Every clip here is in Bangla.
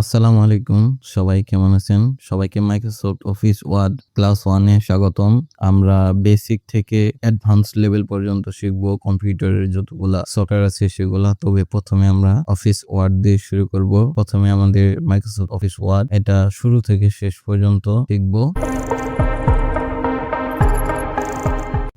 আসসালামু আলাইকুম। সবাই কেমন আছেন? সবাইকে মাইক্রোসফট অফিস ওয়ার্ড ক্লাস 1 এ স্বাগতম। আমরা বেসিক থেকে অ্যাডভান্স লেভেল পর্যন্ত শিখব। কম্পিউটারের যতগুলা সফটওয়্যার আছে সেগুলা। তবে ১ম এ আমরা অফিস ওয়ার্ড দিয়ে শুরু করব। ১ম এ আমাদের মাইক্রোসফট অফিস ওয়ার্ড এটা শুরু থেকে শেষ পর্যন্ত শিখব।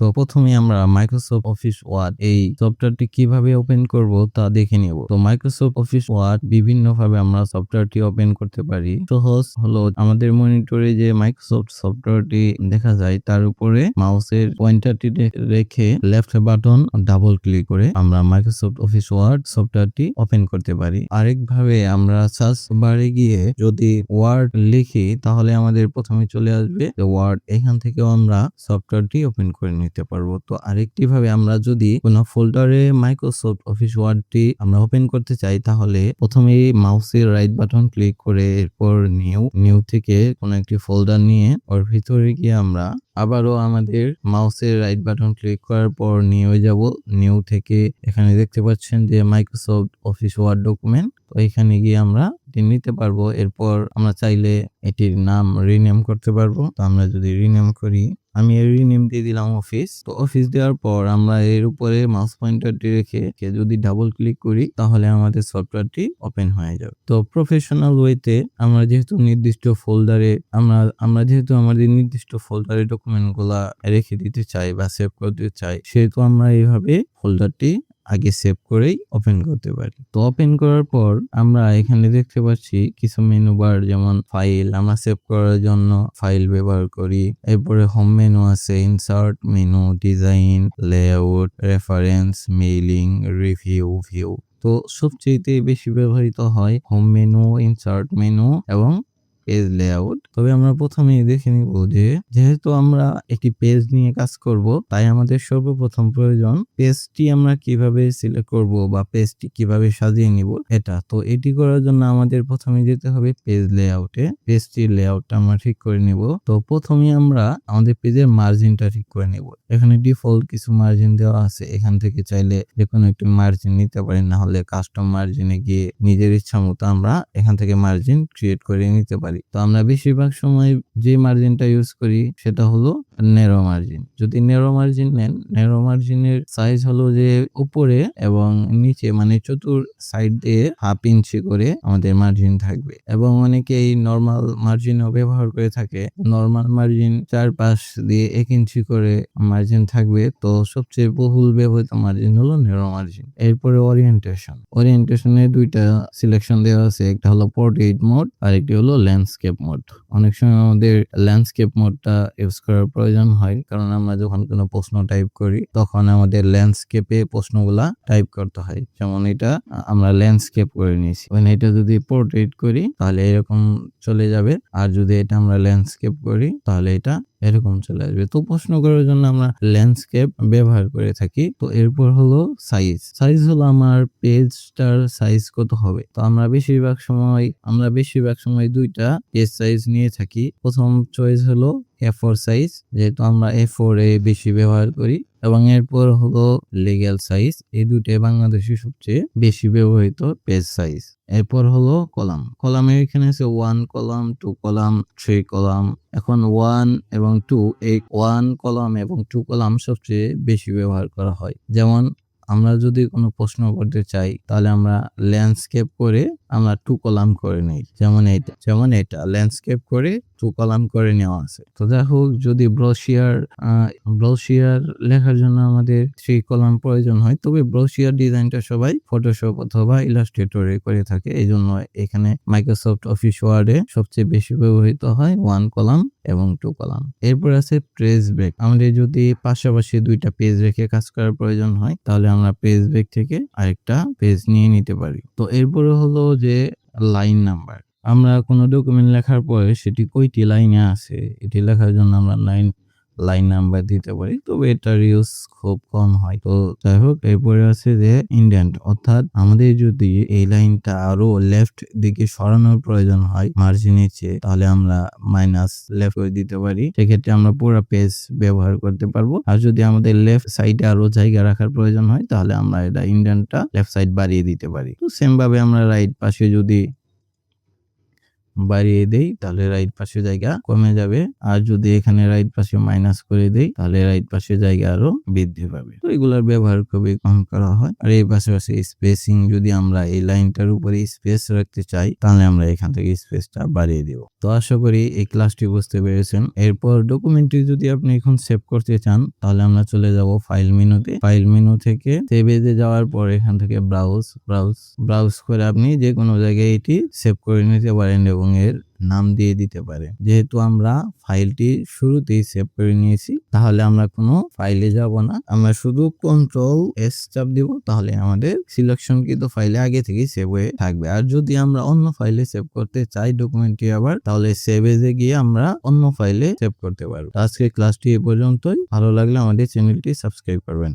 তো প্রথমে আমরা মাইক্রোসফট অফিস ওয়ার্ড এই সফটওয়্যারটি কিভাবে ওপেন করব তা দেখে নেব। তো মাইক্রোসফট অফিস ওয়ার্ড বিভিন্নভাবে আমরা সফটওয়্যারটি ওপেন করতে পারি। সহজ হলো আমাদের মনিটরে যে মাইক্রোসফট সফটওয়্যারটি দেখা যায় তার উপরে মাউসের পয়েন্টারটি রেখে লেফট বাটন ডাবল ক্লিক করে আমরা মাইক্রোসফট অফিস ওয়ার্ড সফটওয়্যারটি ওপেন করতে পারি। আরেকভাবে আমরা সার্চ বারে গিয়ে যদি ওয়ার্ড লিখি তাহলে আমাদের প্রথমে চলে আসবে ওয়ার্ড। এখান থেকেও আমরা সফটওয়্যারটি ওপেন করে নিতে পারবো। তো আরেকটি ভাবে আমরা যদি কোনো ফোল্ডারে মাইক্রোসফট অফিস ওয়ার্ডটি আমরা ওপেন করতে চাই তাহলে প্রথমে মাউসের রাইট বাটন ক্লিক করে এরপর নিউ থেকে কোনো একটি ফোল্ডার নিয়ে ওর ভিতরে গিয়ে আমরা আবারও আমাদের মাউসের রাইট বাটন ক্লিক করার পর নিয়ে যাব। নিউ থেকে এখানে দেখতে পাচ্ছেন যে মাইক্রোসফট অফিস ওয়ার্ড ডকুমেন্ট। তো এখানে গিয়ে আমরা এটি নিতে পারবো। এরপর আমরা চাইলে এটির নাম রিনেম করতে পারবো। তো আমরা যদি রিনেম করি, আমি এর রিনেম দিয়ে দিলাম অফিস। তো অফিস দেওয়ার পর আমরা এর উপরে মাউস পয়েন্টারটি রেখে যদি ডাবল ক্লিক করি তাহলে আমাদের সফটওয়্যারটি ওপেন হয়ে যাবে। তো প্রফেশনাল ওয়েতে আমরা যেহেতু নির্দিষ্ট ফোল্ডারে যেহেতু আমাদের নির্দিষ্ট ফোল্ডারে ডকুমেন্ট গুলা রেখে দিতে চাই বা সেভ করতে চাই, সেহেতু আমরা এইভাবে ফোল্ডারটি আগে সেভ করেই ওপেন করতে পারি। তো ওপেন করার পর আমরা এখানে দেখতে পাচ্ছি কিছু মেনু বার, যেমন ফাইল আমরা সেভ করার জন্য ফাইল ব্যবহার করি। এরপরে হোম মেনু আছে, insert menu, design, layout, reference, mailing, review, view. তো সবচেয়ে বেশি ব্যবহৃত হয় হোম মেনু, ইনসার্ট মেনু এবং পেজ লেআউট। তবে আমরা প্রথমেই দেখে নিব যে যেহেতু আমরা একটি পেজ নিয়ে কাজ করব, তাই আমাদের সর্বপ্রথম প্রয়োজন পেজটি আমরা কিভাবে সিলেক্ট করব বা পেজটি কিভাবে সাজিয়ে নিব এটা। তো এটি করার জন্য আমাদের প্রথমে যেতে হবে পেজ লেআউটে। পেজটির লেআউটটা আমরা ঠিক করে নিব। তো প্রথমে আমরা আমাদের পেজের মার্জিনটা ঠিক করে নিব। এখানে ডিফল্ট কিছু মার্জিন দেওয়া আছে, এখান থেকে চাইলে যে কোনো একটি মার্জিন নিতে পারি, না হলে কাস্টম মার্জিনে গিয়ে নিজের ইচ্ছা মতো আমরা এখান থেকে মার্জিন ক্রিয়েট করে নিতে পারি। তো আমরা বেশিরভাগ সময় যে মার্জিনটা ইউজ করি সেটা হলো ন্যারো মার্জিন। যদি ন্যারো মার্জিন নেন, ন্যারো মার্জিনের সাইজ হলো যে উপরে এবং নিচে মানে চতুর সাইড দিয়ে 1/2 ইঞ্চি করে আমাদের মার্জিন থাকবে। এবং অনেকেই নরমাল মার্জিনও ব্যবহার করে থাকে। নরমাল মার্জিন চারপাশ দিয়ে 1 ইঞ্চি করে মার্জিন থাকবে। তো সবচেয়ে বহুল ব্যবহৃত মার্জিন হলো ন্যারো মার্জিন। এরপরে ওরিয়েন্টেশনে দুইটা সিলেকশন দেওয়া আছে, একটা হলো পোর্ট্রেট মোড আর একটি হলো ল্যান্ডস্কেপ মোড। অনেক সময় আমাদের ল্যান্ডস্কেপ মোডটা ইউজ করার প্রয়োজন হয়, কারণ আমরা যখন কোনো প্রশ্ন টাইপ করি তখন আমাদের ল্যান্ডস্কেপে প্রশ্নগুলা টাইপ করতে হয়। যেমন এটা আমরা ল্যান্ডস্কেপ করে নিয়েছি, এটা যদি পোর্ট্রেট করি তাহলে এরকম চলে যাবে, আর যদি এটা আমরা ল্যান্ডস্কেপ করি তাহলে এটা এরকম চলে আসবে। তো প্রশ্ন করার জন্য আমরা ল্যান্ডস্কেপ ব্যবহার করে থাকি। তো এরপর হলো সাইজ হলো আমার পেজটার সাইজ কত হবে। তো আমরা বেশিরভাগ সময় দুইটা পেজ সাইজ নিয়ে থাকি। প্রথম চয়েস হলো A4 সাইজ, যেহেতু আমরা A4 বেশি ব্যবহার করি, এবং এরপর হলো লিগ্যাল সাইজ। এই দুইটাই বাংলাদেশে সবচেয়ে বেশি ব্যবহৃত পেজ সাইজ। এরপর হলো কলামের এখানে আছে 1 কলাম, 2 কলাম, 3 কলাম। এখন 1 এবং 2, এই 1 কলাম এবং 2 কলাম সবচেয়ে বেশি ব্যবহার করা হয়। যেমন আমরা যদি কোনো প্রশ্ন করতে চাই তাহলে আমরা ল্যান্ডস্কেপ করে আমরা 2 কলাম করে নিই। যেমন এটা ল্যান্ডস্কেপ করে 2 কলাম করে নেওয়া আছে। তো যাই হোক, যদি ব্রোশিয়ার লেখার জন্য আমাদের 3 কলাম প্রয়োজন হয়, তবে ব্রোশিয়ার ডিজাইনটা সবাই ফটোশপ অথবা ইলাস্ট্রেটরে করে থাকে। এই জন্য এখানে মাইক্রোসফট অফিস ওয়ার্ডে সবচেয়ে বেশি ব্যবহৃত হয় 1 কলাম এবং 2 কলাম। এরপর আছে পেজ ব্রেক। আমাদের যদি পাশাপাশি দুইটা পেজ রেখে কাজ করার প্রয়োজন হয় তাহলে আমরা পেজ ব্রেক থেকে আরেকটা পেজ নিয়ে নিতে পারি। তো এরপরে হলো যে লাইন নাম্বার। আমরা কোনো ডকুমেন্ট লেখার পরে সেটি কয়টি লাইনে আছে এটি লেখার জন্য আমরা লাইন নাম্বার দিতে পারি, তবে এটার ইউজ খুব কম হয়। তো যাই হোক, এরপরে আছে যে ইনডেন্ট, অর্থাৎ আমাদের যদি এই লাইনটা আরো লেফট দিকে সরানোর প্রয়োজন হয় মার্জিনের চেয়ে, তাহলে আমরা মাইনাস লেফট করে দিতে পারি। সেক্ষেত্রে আমরা পুরো পেজ ব্যবহার করতে পারবো। আর যদি আমাদের লেফট সাইডে আরো জায়গা রাখার প্রয়োজন হয় তাহলে আমরা এটা ইনডেন্টটা লেফট সাইড বাড়িয়ে দিতে পারি। তো সেম ভাবে আমরা রাইট পাশে যদি বাড়িয়ে দেই তাহলে রাইট পাশে জায়গা কমে যাবে। আর যদি এখানে রাইট পাশে মাইনাস করে দেই তাহলে রাইট পাশে জায়গা আরো বৃদ্ধি পাবে। তো এগুলোর ব্যবহার খুবই কম করা হয়। আর এই পাশাপাশি স্পেসিং যদি আমরা এই লাইনটার উপরে স্পেস রাখতে চাই তাহলে আমরা এখান থেকে স্পেসটা বাড়িয়ে দিব। তো আশা করি এই ক্লাসটি বুঝতে পেরেছেন। এরপর ডকুমেন্টটি যদি আপনি এখন সেভ করতে চান তাহলে আমরা চলে যাব ফাইল মেনুতে। ফাইল মেনু থেকে সেভ এজে যাওয়ার পর এখান থেকে ব্রাউজ করে আপনি যে কোনো জায়গায় এটি সেভ করে নিতে পারেন এবং এর নাম দিয়ে দিতে পারেন। যেহেতু আমরা ফাইলটি শুরুতেই সেভ করে নিয়েছি তাহলে আমরা কোনো ফাইলে যাব না, আমরা শুধু কন্ট্রোল এস চাপ দিব তাহলে আমাদের সিলেকশনকৃত ফাইলে আগে থেকেই সেভ হয়ে থাকবে। আর যদি আমরা অন্য ফাইলে সেভ করতে চাই ডকুমেন্টটি আবার তাহলে সেভ এজে গিয়ে আমরা অন্য ফাইলে সেভ করতে পারবো। আজকের ক্লাসটি এ পর্যন্তই। ভালো লাগলে আমাদের চ্যানেলটি সাবস্ক্রাইব করবেন।